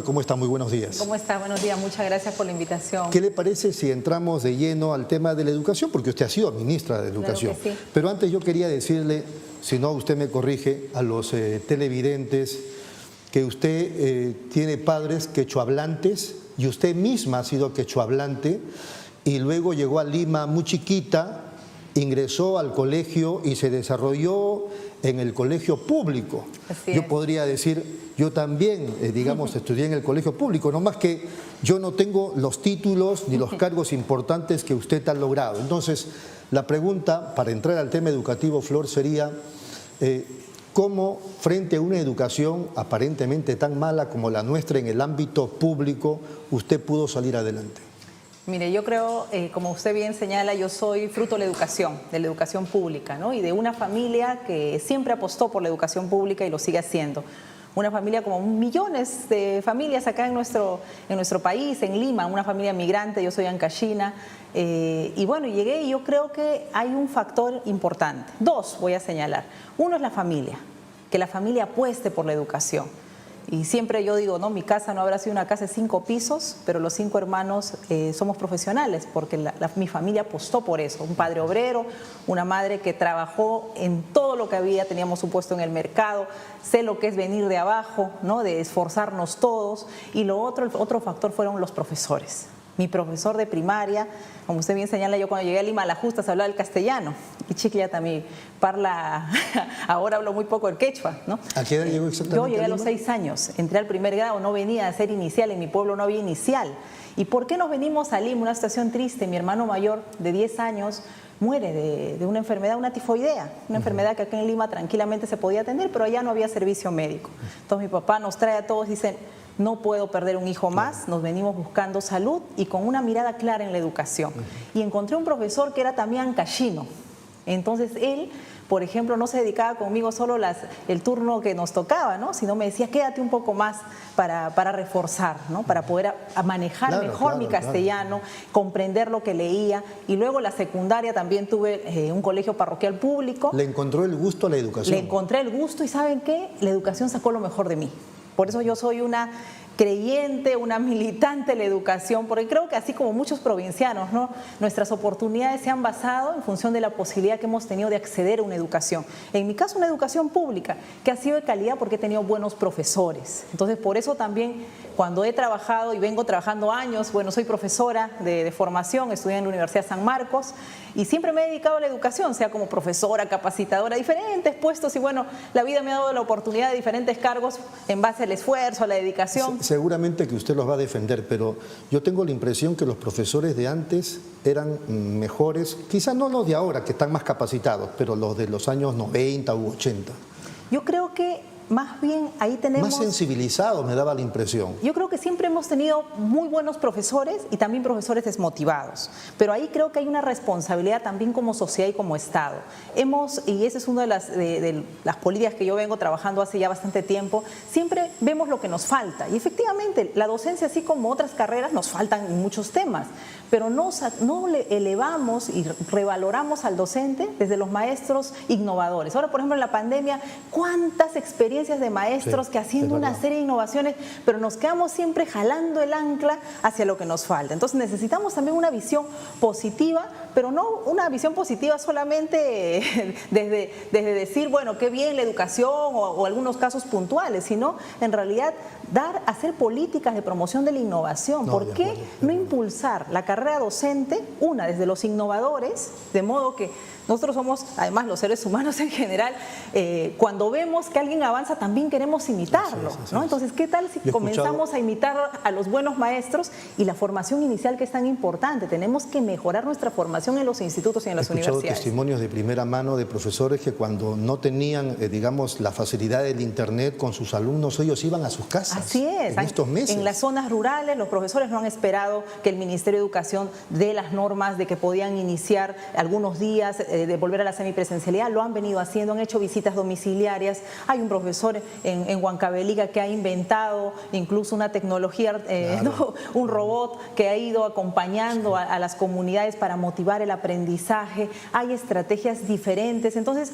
¿Cómo está? Muy buenos días. ¿Cómo está? Buenos días, muchas gracias por la invitación. ¿Qué le parece si entramos de lleno al tema de la educación? Porque usted ha sido ministra de Educación. Claro que sí. Pero antes yo quería decirle, si no usted me corrige, a los televidentes, que usted tiene padres quechohablantes y usted misma ha sido quechohablante y luego llegó a Lima muy chiquita, ingresó al colegio y se desarrolló en el colegio público. Yo podría decir, yo también, digamos, estudié en el colegio público, no más que yo no tengo los títulos ni los cargos importantes que usted ha logrado. Entonces, la pregunta, para entrar al tema educativo, Flor, sería ¿cómo frente a una educación aparentemente tan mala como la nuestra en el ámbito público, usted pudo salir adelante? Mire, yo creo, como usted bien señala, yo soy fruto de la educación pública, ¿no? Y de una familia que siempre apostó por la educación pública y lo sigue haciendo. Una familia como millones de familias acá en nuestro país, en Lima, una familia migrante, yo soy ancashina. Y bueno, llegué y yo creo que hay un factor importante. Dos voy a señalar. Uno es la familia, que la familia apueste por la educación. Y siempre yo digo, no, mi casa no habrá sido una casa de 5 pisos, pero los 5 hermanos somos profesionales, porque mi familia apostó por eso. Un padre obrero, una madre que trabajó en todo lo que había, teníamos un puesto en el mercado, sé lo que es venir de abajo, ¿no? De esforzarnos todos. Y el otro factor fueron los profesores. Mi profesor de primaria, como usted bien señala, yo cuando llegué a Lima a la justa se hablaba el castellano. Y Chiclia también parla, ahora hablo muy poco el quechua, ¿no? ¿A qué edad llegó exactamente? Yo llegué a los 6 años, entré al primer grado, no venía a ser inicial, en mi pueblo no había inicial. ¿Y por qué nos venimos a Lima? Una situación triste, mi hermano mayor de 10 años muere de una enfermedad, una tifoidea, una enfermedad que acá en Lima tranquilamente se podía atender, pero allá no había servicio médico. Entonces mi papá nos trae a todos y dice, no puedo perder un hijo más, nos venimos buscando salud y con una mirada clara en la educación. Y encontré un profesor que era también ancashino. Entonces él, por ejemplo, no se dedicaba conmigo solo el turno que nos tocaba, ¿no? Sino me decía, quédate un poco más para reforzar, ¿no? Para poder manejar mejor mi castellano, comprender lo que leía. Y luego la secundaria también tuve un colegio parroquial público. ¿Le encontró el gusto a la educación? Le encontré el gusto y ¿saben qué? La educación sacó lo mejor de mí. Por eso yo soy una creyente, una militante de la educación, porque creo que así como muchos provincianos, ¿no? Nuestras oportunidades se han basado en función de la posibilidad que hemos tenido de acceder a una educación. En mi caso, una educación pública, que ha sido de calidad porque he tenido buenos profesores. Entonces, por eso también, cuando he trabajado y vengo trabajando años, bueno, soy profesora de formación, estudié en la Universidad San Marcos, y siempre me he dedicado a la educación, sea como profesora, capacitadora, diferentes puestos, y bueno, la vida me ha dado la oportunidad de diferentes cargos en base al esfuerzo, a la dedicación. Seguramente que usted los va a defender, pero yo tengo la impresión que los profesores de antes eran mejores, quizás no los de ahora, que están más capacitados, pero los de los años 90 u 80. Yo creo que más bien ahí tenemos... Más sensibilizados, me daba la impresión. Yo creo que siempre hemos tenido muy buenos profesores y también profesores desmotivados, pero ahí creo que hay una responsabilidad también como sociedad y como Estado. Y esa es una de las políticas que yo vengo trabajando hace ya bastante tiempo, siempre vemos lo que nos falta. Y efectivamente, la docencia, así como otras carreras, nos faltan en muchos temas, pero no le elevamos y revaloramos al docente desde los maestros innovadores. Ahora, por ejemplo, en la pandemia, ¿cuántas experiencias de maestros que haciendo una serie de innovaciones, pero nos quedamos siempre jalando el ancla hacia lo que nos falta? Entonces necesitamos también una visión positiva, pero no una visión positiva solamente desde decir, bueno, qué bien la educación o algunos casos puntuales, sino en realidad hacer políticas de promoción de la innovación. ¿Por qué no impulsar la carrera docente, desde los innovadores, de modo que nosotros somos, además los seres humanos en general, cuando vemos que alguien avanza también queremos imitarlo, ¿no? Entonces, ¿qué tal si comenzamos a imitar a los buenos maestros y la formación inicial que es tan importante? Tenemos que mejorar nuestra formación en los institutos y en las universidades. He escuchado testimonios de primera mano de profesores que cuando no tenían, digamos, la facilidad del internet con sus alumnos, ellos iban a sus casas. Así es. En estos meses. En las zonas rurales, los profesores no han esperado que el Ministerio de Educación dé las normas de que podían iniciar algunos días, de volver a la semipresencialidad. Lo han venido haciendo, han hecho visitas domiciliarias. Hay un profesor en Huancavelica que ha inventado incluso una tecnología, un robot que ha ido acompañando a las comunidades para motivar el aprendizaje. Hay estrategias diferentes. Entonces,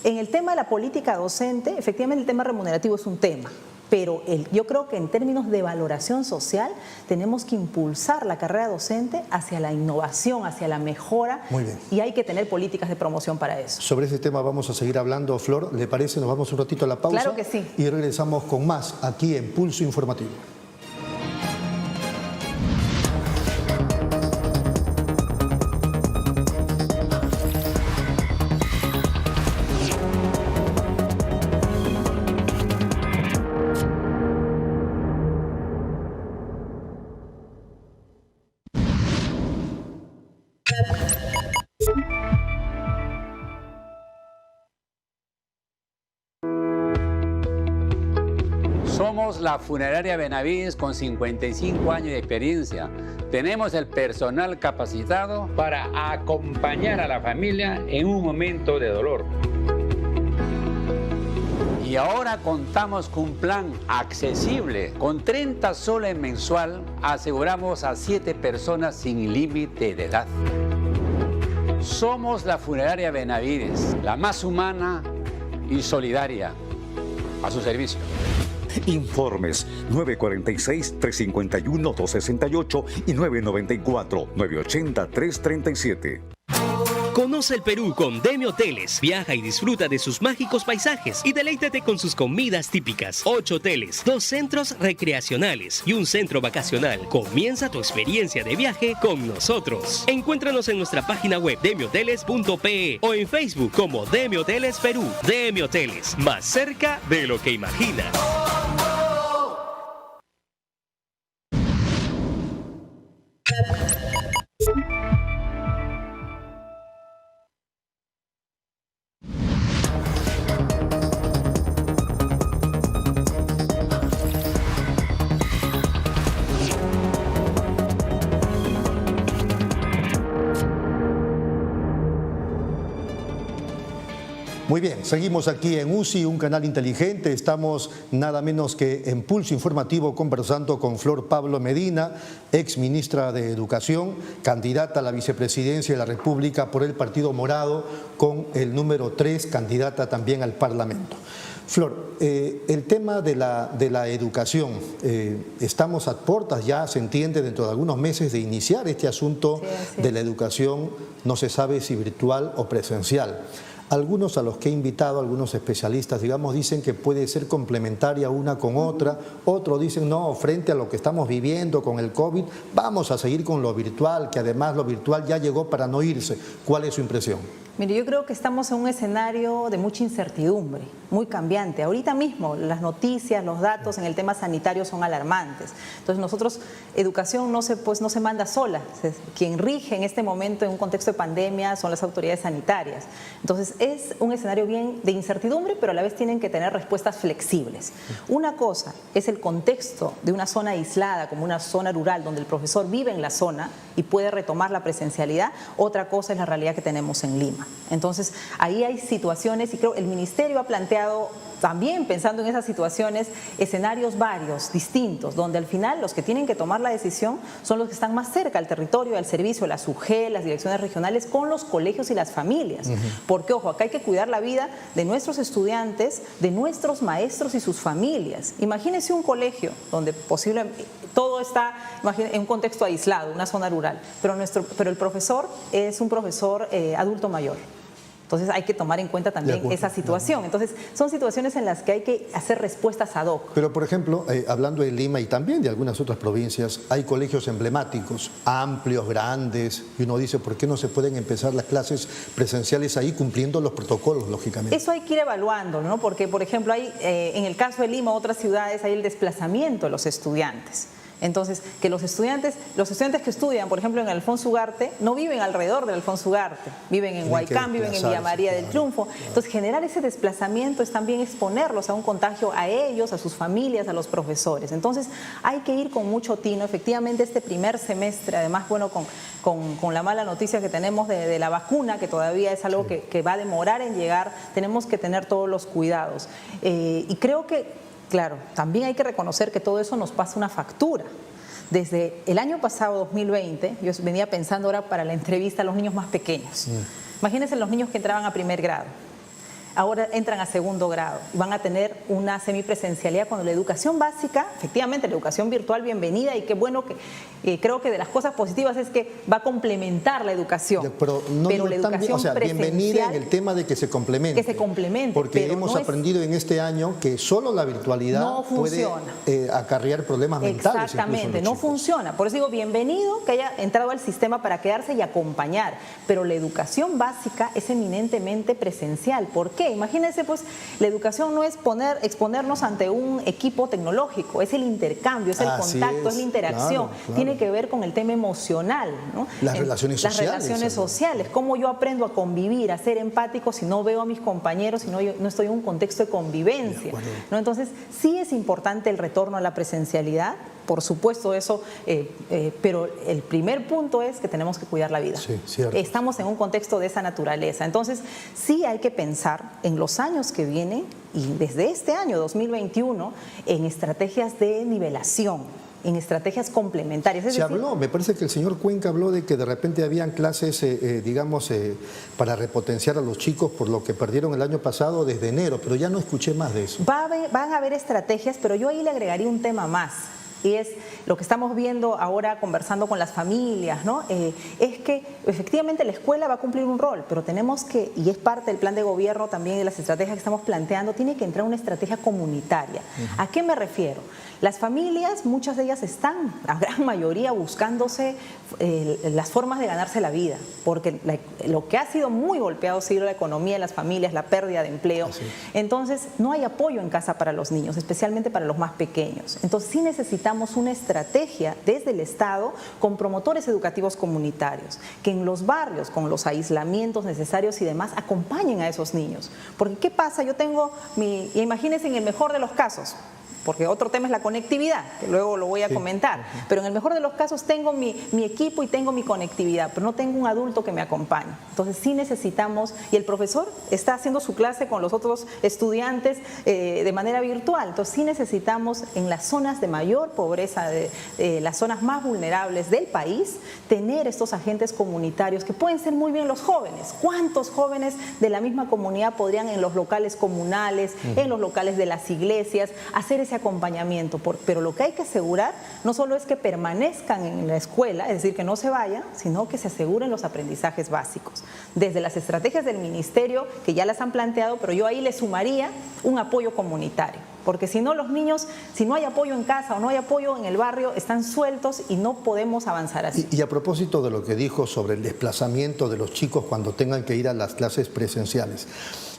en el tema de la política docente, efectivamente el tema remunerativo es un tema. pero yo creo que en términos de valoración social tenemos que impulsar la carrera docente hacia la innovación, hacia la mejora. Muy bien. Y hay que tener políticas de promoción para eso. Sobre ese tema vamos a seguir hablando, Flor. ¿Le parece? Nos vamos un ratito a la pausa. Claro que sí. Y regresamos con más aquí en Pulso Informativo. Somos la funeraria Benavides con 55 años de experiencia. Tenemos el personal capacitado para acompañar a la familia en un momento de dolor. Y ahora contamos con un plan accesible. Con 30 soles mensual aseguramos a 7 personas sin límite de edad. Somos la funeraria Benavides, la más humana y solidaria. A su servicio. Informes 946-351-268 y 994-980-337. Conoce el Perú con Demi Hoteles. Viaja y disfruta de sus mágicos paisajes y deleítate con sus comidas típicas. 8 hoteles, 2 centros recreacionales y un centro vacacional. Comienza tu experiencia de viaje con nosotros. Encuéntranos en nuestra página web demihoteles.pe o en Facebook como Demi Hoteles Perú. Demi Hoteles, más cerca de lo que imaginas. Muy bien, seguimos aquí en UCI, un canal inteligente. Estamos nada menos que en Pulso Informativo conversando con Flor Pablo Medina, ex ministra de Educación, candidata a la vicepresidencia de la República por el Partido Morado, con el número 3, candidata también al Parlamento. Flor, el tema de la educación, estamos a puertas, ya se entiende, dentro de algunos meses de iniciar este asunto de la educación, no se sabe si virtual o presencial. Algunos a los que he invitado, algunos especialistas, digamos, dicen que puede ser complementaria una con otra. Otros dicen, no, frente a lo que estamos viviendo con el COVID, vamos a seguir con lo virtual, que además lo virtual ya llegó para no irse. ¿Cuál es su impresión? Mire, yo creo que estamos en un escenario de mucha incertidumbre, muy cambiante. Ahorita mismo las noticias, los datos en el tema sanitario son alarmantes. Entonces nosotros, educación no se manda sola. Quien rige en este momento en un contexto de pandemia son las autoridades sanitarias. Entonces es un escenario bien de incertidumbre, pero a la vez tienen que tener respuestas flexibles. Una cosa es el contexto de una zona aislada, como una zona rural, donde el profesor vive en la zona y puede retomar la presencialidad. Otra cosa es la realidad que tenemos en Lima. Entonces, ahí hay situaciones y creo que el Ministerio ha planteado también, pensando en esas situaciones, escenarios varios, distintos, donde al final los que tienen que tomar la decisión son los que están más cerca al territorio, al servicio, las UG, las direcciones regionales, con los colegios y las familias. Porque, ojo, acá hay que cuidar la vida de nuestros estudiantes, de nuestros maestros y sus familias. Imagínense un colegio donde posiblemente todo está en un contexto aislado, una zona rural, pero el profesor es un profesor adulto mayor. Entonces hay que tomar en cuenta también esa situación. Entonces son situaciones en las que hay que hacer respuestas ad hoc. Pero por ejemplo, hablando de Lima y también de algunas otras provincias, hay colegios emblemáticos, amplios, grandes, y uno dice, ¿por qué no se pueden empezar las clases presenciales ahí cumpliendo los protocolos, lógicamente? Eso hay que ir evaluando, ¿no? Porque, por ejemplo, hay en el caso de Lima, otras ciudades, hay el desplazamiento de los estudiantes. Entonces, que los estudiantes que estudian, por ejemplo, en Alfonso Ugarte, no viven alrededor del Alfonso Ugarte, viven en Huaycán, viven en Villa María del Triunfo. Entonces, generar ese desplazamiento es también exponerlos a un contagio a ellos, a sus familias, a los profesores. Entonces, hay que ir con mucho tino. Efectivamente, este primer semestre, además, bueno, con la mala noticia que tenemos de la vacuna, que todavía es algo que va a demorar en llegar, tenemos que tener todos los cuidados. Y creo que, claro, también hay que reconocer que todo eso nos pasa una factura. Desde el año pasado, 2020, yo venía pensando ahora para la entrevista a los niños más pequeños. Imagínense los niños que entraban a primer grado. ahora entran a segundo grado, van a tener una semipresencialidad cuando la educación básica, efectivamente la educación virtual bienvenida y qué bueno que creo que de las cosas positivas es que va a complementar la educación, pero no pero digo la educación o sea, bienvenida presencial, en el tema de que se complemente. que se complemente, porque pero hemos no es- aprendido en este año que solo la virtualidad No puede funciona. acarrear problemas mentales. Exactamente, incluso en no los chicos. funciona. Por eso digo, bienvenido que haya entrado al sistema para quedarse y acompañar. Pero la educación básica es eminentemente presencial. ¿Por qué? Imagínense, pues, la educación no es exponernos ante un equipo tecnológico, es el intercambio, es el Así contacto, es la es, interacción. claro. Tiene que ver con el tema emocional, ¿no? Las relaciones sociales. Las relaciones sociales. Cómo yo aprendo a convivir, a ser empático si no veo a mis compañeros, si no, no estoy en un contexto de convivencia, ¿no? Entonces, sí es importante el retorno a la presencialidad, por supuesto eso, pero el primer punto es que tenemos que cuidar la vida. Sí, cierto. Estamos en un contexto de esa naturaleza. Entonces, sí hay que pensar en los años que vienen y desde este año 2021 en estrategias de nivelación, en estrategias complementarias. Es Se decir, habló, me parece que el señor Cuenca habló de que de repente habían clases, para repotenciar a los chicos por lo que perdieron el año pasado desde enero, pero ya no escuché más de eso. van a haber estrategias, pero yo ahí le agregaría un tema más. Y es lo que estamos viendo ahora conversando con las familias, ¿no? Es que efectivamente la escuela va a cumplir un rol, pero tenemos que, y es parte del plan de gobierno también de las estrategias que estamos planteando, tiene que entrar una estrategia comunitaria. ¿A qué me refiero? Las familias, muchas de ellas están, la gran mayoría, buscándose las formas de ganarse la vida, porque lo que ha sido muy golpeado ha sido la economía de las familias, la pérdida de empleo. Entonces, no hay apoyo en casa para los niños, especialmente para los más pequeños. Entonces, sí necesitamos una estrategia desde el Estado con promotores educativos comunitarios, que en los barrios, con los aislamientos necesarios y demás, acompañen a esos niños. Porque, ¿qué pasa? Yo tengo imagínense en el mejor de los casos, porque otro tema es la conectividad, que luego lo voy a comentar, pero en el mejor de los casos tengo mi equipo y tengo mi conectividad, pero no tengo un adulto que me acompañe. Entonces sí necesitamos, y el profesor está haciendo su clase con los otros estudiantes de manera virtual, entonces sí necesitamos en las zonas de mayor pobreza, las zonas más vulnerables del país, tener estos agentes comunitarios que pueden ser muy bien los jóvenes. ¿Cuántos jóvenes de la misma comunidad podrían en los locales comunales, en los locales de las iglesias, hacer ese acompañamiento? Pero lo que hay que asegurar no solo es que permanezcan en la escuela, es decir, que no se vayan, sino que se aseguren los aprendizajes básicos. Desde las estrategias del ministerio, que ya las han planteado, pero yo ahí le sumaría un apoyo comunitario. Porque si no, los niños, si no hay apoyo en casa o no hay apoyo en el barrio, están sueltos y no podemos avanzar así. Y a propósito de lo que dijo sobre el desplazamiento de los chicos cuando tengan que ir a las clases presenciales,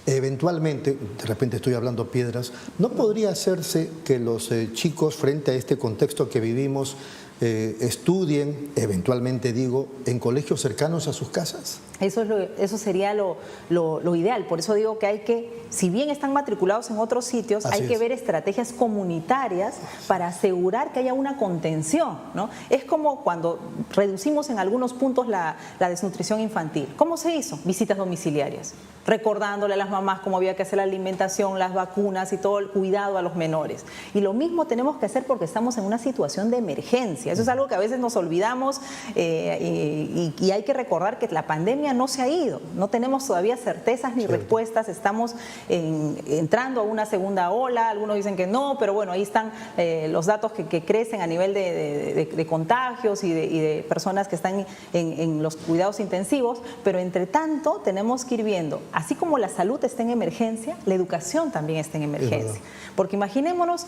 eventualmente, de repente estoy hablando piedras, ¿no podría hacerse que los chicos frente a este contexto que vivimos estudien, eventualmente digo, en colegios cercanos a sus casas? Eso sería lo ideal. Por eso digo que hay que, si bien están matriculados en otros sitios, hay que ver estrategias comunitarias para asegurar que haya una contención, ¿no? Es como cuando reducimos en algunos puntos la desnutrición infantil. ¿Cómo se hizo? Visitas domiciliarias, recordándole a las mamás cómo había que hacer la alimentación, las vacunas y todo el cuidado a los menores. Y lo mismo tenemos que hacer porque estamos en una situación de emergencia. Eso es algo que a veces nos olvidamos y hay que recordar que la pandemia no se ha ido, no tenemos todavía certezas ni respuestas, estamos entrando a una segunda ola, algunos dicen que no, pero bueno, ahí están los datos que crecen a nivel de contagios y de personas que están en los cuidados intensivos, pero entre tanto tenemos que ir viendo, así como la salud está en emergencia, la educación también está en emergencia, porque imaginémonos.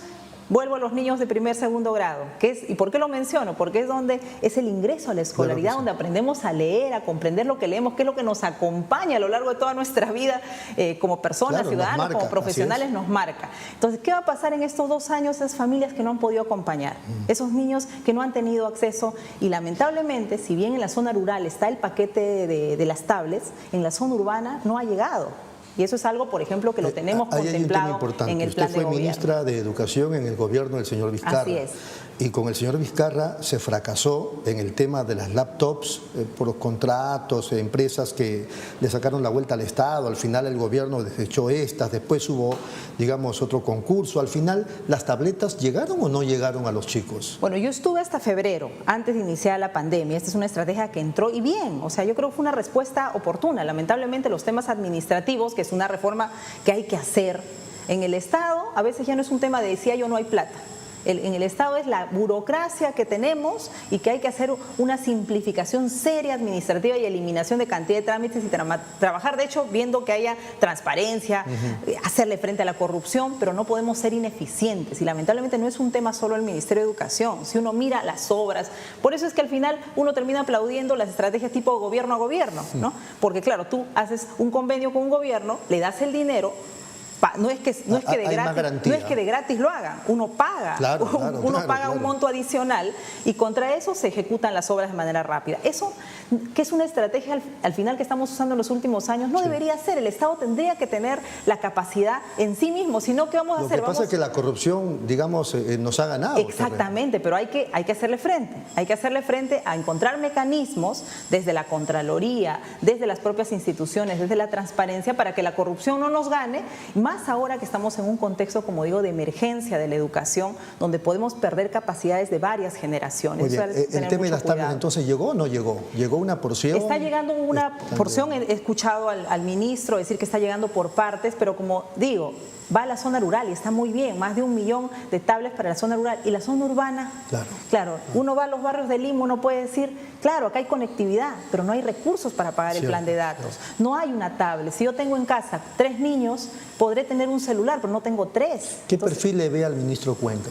Vuelvo a los niños de primer, segundo grado. ¿Y por qué lo menciono? Porque es donde es el ingreso a la escolaridad, donde aprendemos a leer, a comprender lo que leemos, qué es lo que nos acompaña a lo largo de toda nuestra vida como personas, ciudadanos, como profesionales, nos marca. Entonces, ¿qué va a pasar en estos 2 años esas familias que no han podido acompañar? Esos niños que no han tenido acceso y lamentablemente, si bien en la zona rural está el paquete de las tablets, en la zona urbana no ha llegado. Y eso es algo, por ejemplo, que lo tenemos contemplado en el plan de gobierno. Usted fue ministra de Educación en el gobierno del señor Vizcarra. Así es. Y con el señor Vizcarra se fracasó en el tema de las laptops por los contratos, empresas que le sacaron la vuelta al Estado. Al final el gobierno desechó estas, después hubo, digamos, otro concurso. Al final, ¿las tabletas llegaron o no llegaron a los chicos? Bueno, yo estuve hasta febrero, antes de iniciar la pandemia. Esta es una estrategia que entró y bien, o sea, yo creo que fue una respuesta oportuna. Lamentablemente los temas administrativos, que es una reforma que hay que hacer en el Estado, a veces ya no es un tema de decía yo no hay plata. En el Estado es la burocracia que tenemos y que hay que hacer una simplificación seria administrativa y eliminación de cantidad de trámites y trabajar, de hecho, viendo que haya transparencia, hacerle frente a la corrupción, pero no podemos ser ineficientes. Y lamentablemente no es un tema solo del Ministerio de Educación. Si uno mira las obras, por eso es que al final uno termina aplaudiendo las estrategias tipo gobierno a gobierno, ¿no? Porque claro, tú haces un convenio con un gobierno, le das el dinero. No es que de gratis lo hagan, uno paga, uno paga un monto adicional y contra eso se ejecutan las obras de manera rápida. Eso, que es una estrategia al final que estamos usando en los últimos años, no debería ser. El Estado tendría que tener la capacidad en sí mismo, sino ¿qué vamos a hacer? Lo que pasa es que la corrupción, digamos, nos ha ganado. Exactamente, pero hay que hacerle frente a encontrar mecanismos desde la Contraloría, desde las propias instituciones, desde la transparencia, para que la corrupción no nos gane, más ahora que estamos en un contexto, como digo, de emergencia de la educación, donde podemos perder capacidades de varias generaciones. Oye, el tema de las tablets, entonces, ¿llegó o no llegó? ¿Llegó una porción? Está llegando una porción, he escuchado al ministro decir que está llegando por partes, pero como digo, va a la zona rural y está muy bien, más de 1 millón de tablets para la zona rural. Y la zona urbana, claro, uno va a los barrios de Lima, uno puede decir, claro, acá hay conectividad, pero no hay recursos para pagar el plan de datos. No hay una tablet. Si yo tengo en casa 3 niños, podré tener un celular, pero no tengo 3. ¿Qué perfil le ve al ministro Cuenca?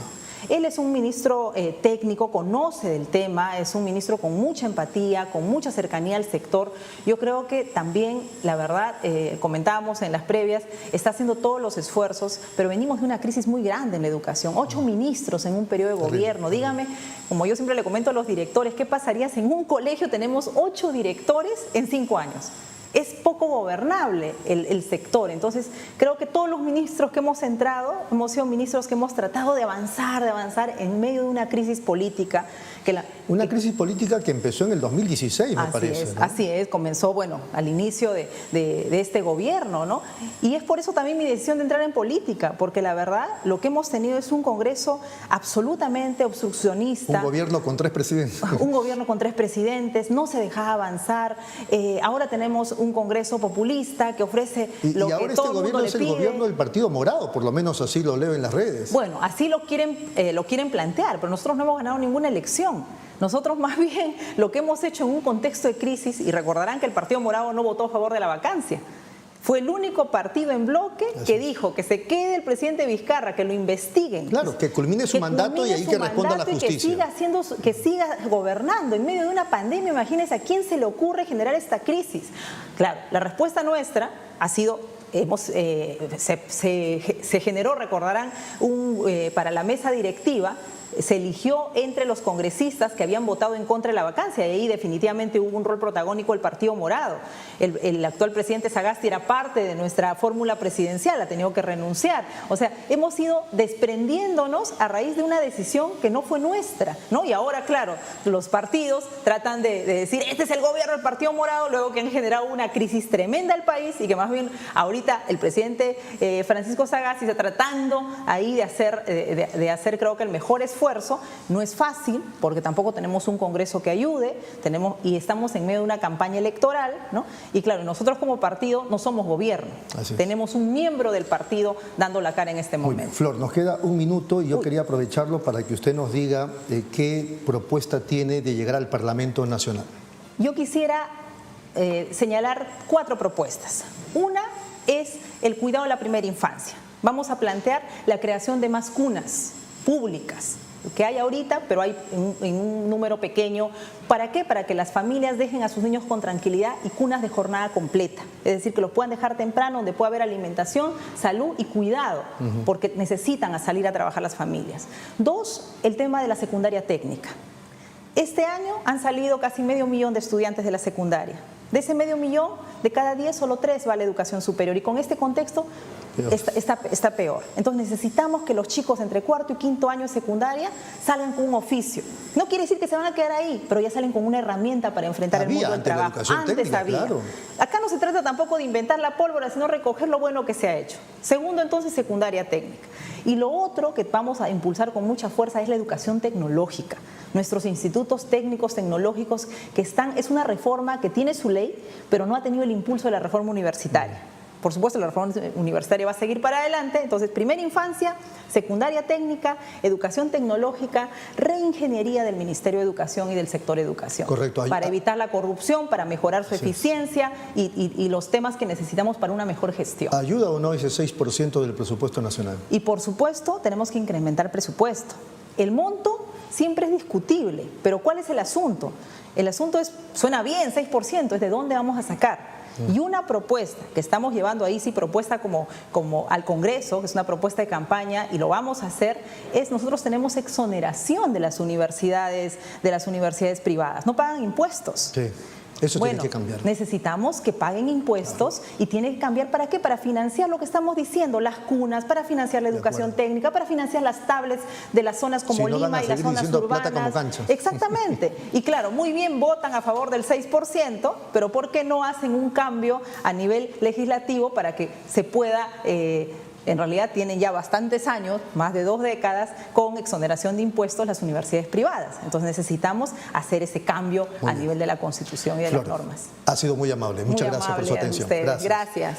Él es un ministro técnico, conoce del tema, es un ministro con mucha empatía, con mucha cercanía al sector. Yo creo que también, la verdad, comentábamos en las previas, está haciendo todos los esfuerzos, pero venimos de una crisis muy grande en la educación. 8 ministros en un periodo de gobierno. Dígame, como yo siempre le comento a los directores, ¿qué pasaría si en un colegio tenemos 8 directores en 5 años? Es poco gobernable el sector. Entonces, creo que todos los ministros que hemos entrado, hemos sido ministros que hemos tratado de avanzar en medio de una crisis política. Crisis política que empezó en el 2016, me parece. Así es, comenzó, bueno, al inicio de este gobierno, ¿no? Y es por eso también mi decisión de entrar en política, porque la verdad, lo que hemos tenido es un Congreso absolutamente obstruccionista. Un gobierno con 3 presidentes. Un gobierno con 3 presidentes, no se dejaba avanzar. Ahora tenemos un Congreso populista que ofrece lo que todo el mundo le pide. Y ahora este gobierno es el gobierno del Partido Morado, por lo menos así lo leo en las redes. Bueno, así lo quieren plantear, pero nosotros no hemos ganado ninguna elección. Nosotros más bien lo que hemos hecho en un contexto de crisis, y recordarán que el Partido Morado no votó a favor de la vacancia, fue el único partido en bloque que dijo que se quede el presidente Vizcarra, que lo investiguen. Claro, que culmine su mandato y ahí que responda a la justicia. Que siga gobernando en medio de una pandemia. Imagínense a quién se le ocurre generar esta crisis. Claro, la respuesta nuestra ha sido... se generó, recordarán, para la mesa directiva, se eligió entre los congresistas que habían votado en contra de la vacancia, y ahí definitivamente hubo un rol protagónico el Partido Morado. El actual presidente Sagasti era parte de nuestra fórmula presidencial, ha tenido que renunciar. O sea, hemos ido desprendiéndonos a raíz de una decisión que no fue nuestra, ¿no? Y ahora, claro, los partidos tratan de decir, este es el gobierno del Partido Morado, luego que han generado una crisis tremenda al país y que más bien ahorita el presidente Francisco Sagasti está tratando ahí de hacer creo que el mejor esfuerzo. No es fácil porque tampoco tenemos un Congreso que ayude, y estamos en medio de una campaña electoral, ¿no? Y claro, nosotros como partido no somos gobierno, tenemos un miembro del partido dando la cara en este momento. Muy bien. Flor, nos queda 1 minuto y yo quería aprovecharlo para que usted nos diga qué propuesta tiene de llegar al Parlamento Nacional. Yo quisiera señalar 4 propuestas. Una es el cuidado de la primera infancia. Vamos a plantear la creación de más cunas públicas, que hay ahorita, pero hay en un número pequeño. ¿Para qué? Para que las familias dejen a sus niños con tranquilidad, y cunas de jornada completa. Es decir, que los puedan dejar temprano, donde pueda haber alimentación, salud y cuidado, porque necesitan salir a trabajar las familias. 2, el tema de la secundaria técnica. Este año han salido casi 500.000 de estudiantes de la secundaria. De ese 500.000, de cada 10, solo 3 va a la educación superior. Y con este contexto, está peor. Entonces necesitamos que los chicos entre cuarto y quinto año de secundaria salgan con un oficio. No quiere decir que se van a quedar ahí, pero ya salen con una herramienta para enfrentar el mundo del trabajo. Antes había. Claro. Acá no se trata tampoco de inventar la pólvora, sino recoger lo bueno que se ha hecho. Segundo, entonces, secundaria técnica. Y lo otro que vamos a impulsar con mucha fuerza es la educación tecnológica. Nuestros institutos técnicos tecnológicos es una reforma que tiene su ley, pero no ha tenido el impulso de la reforma universitaria. Por supuesto, la reforma universitaria va a seguir para adelante. Entonces, primera infancia, secundaria técnica, educación tecnológica, reingeniería del Ministerio de Educación y del sector educación. Correcto. Para evitar la corrupción, para mejorar su eficiencia y los temas que necesitamos para una mejor gestión. ¿Ayuda o no ese 6% del presupuesto nacional? Y por supuesto, tenemos que incrementar presupuesto. El monto siempre es discutible, pero ¿cuál es el asunto? El asunto suena bien, 6%, es de dónde vamos a sacar. Y una propuesta que estamos llevando ahí, sí, propuesta como al Congreso, que es una propuesta de campaña y lo vamos a hacer, nosotros tenemos exoneración de las universidades privadas. No pagan impuestos. Sí. Eso tiene que cambiar. Necesitamos que paguen impuestos y tiene que cambiar ¿para qué? Para financiar lo que estamos diciendo, las cunas, para financiar la educación técnica, para financiar las tablets de las zonas como Lima y las zonas urbanas. Plata como cancha. Exactamente. Y claro, muy bien votan a favor del 6%, pero ¿por qué no hacen un cambio a nivel legislativo para que se pueda... en realidad tienen ya bastantes años, más de 2 décadas, con exoneración de impuestos las universidades privadas. Entonces necesitamos hacer ese cambio a nivel de la Constitución y de las normas. Ha sido muy amable. Muchas gracias por su atención. Gracias.